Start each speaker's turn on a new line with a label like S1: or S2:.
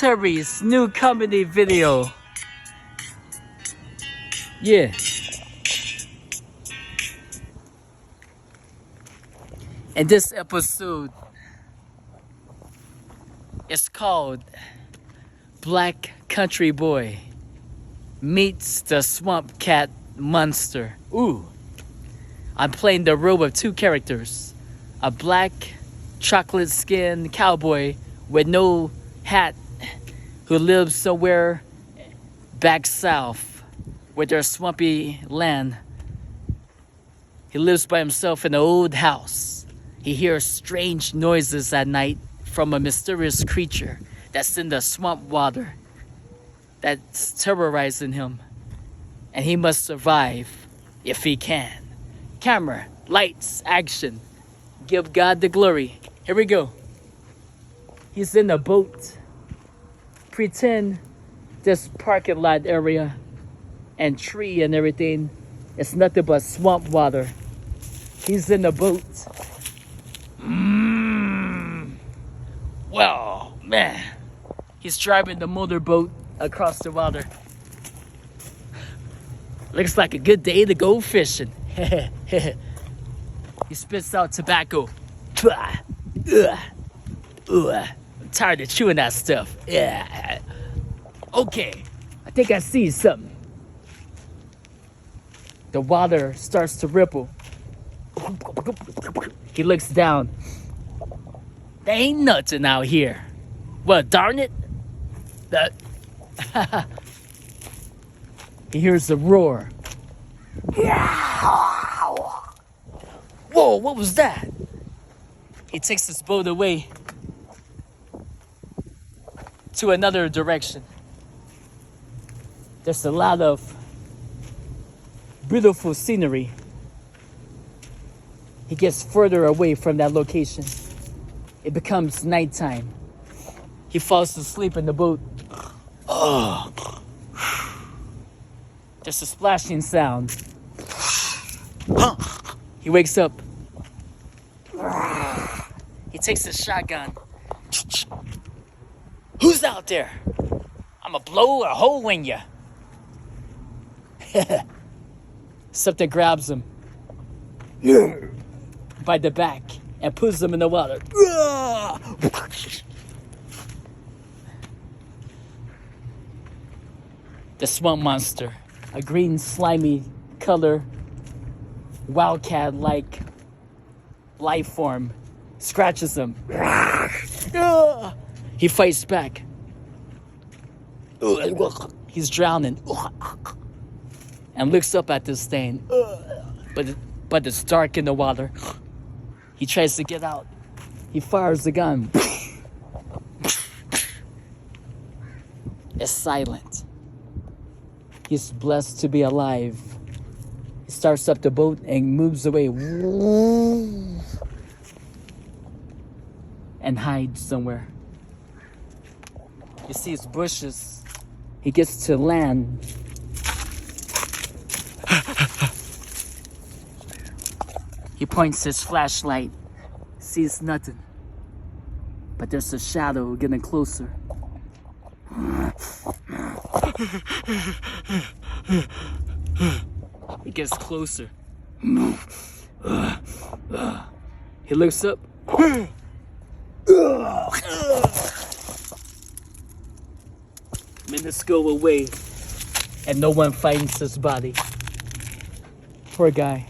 S1: Terry's new comedy video. Yeah. And this episode is called Black Country Boy Meets the Swamp Cat Monster. Ooh. I'm playing the role of two characters. A black chocolate skinned cowboy with no hat who lives somewhere back south with their swampy land. He lives by himself in an old house. He hears strange noises at night from a mysterious creature that's in the swamp water that's terrorizing him. And he must survive if he can. Camera, lights, action. Give God the glory. Here we go. He's in a boat. Pretend this parking lot area and tree and everything is nothing but swamp water. He's in a boat. Well, man. He's driving the motorboat across the water. Looks like a good day to go fishing. He spits out tobacco. I'm tired of chewing that stuff. Okay, I think I see something. The water starts to ripple. He looks down. There ain't nothing out here. Well, darn it. He hears the roar. Whoa, what was that? He takes his boat away to another direction. There's a lot of beautiful scenery. He gets further away from that location. It becomes nighttime. He falls asleep in the boat. Oh. There's a splashing sound. He wakes up. He takes his shotgun. Who's out there? I'ma blow a hole in ya. Something grabs him by the back and pulls him in the water. The swamp monster, a green slimy color, wildcat-like life form, scratches him. He fights back. He's drowning and looks up at this thing, but it's dark in the water. He tries to get out. He fires the gun. It's silent. He's blessed to be alive. He starts up the boat and moves away and hides somewhere. You see his bushes. He gets to land. He points his flashlight, sees nothing, but there's a shadow getting closer. He gets closer. He looks up. Minutes go away, and no one finds his body. Poor guy.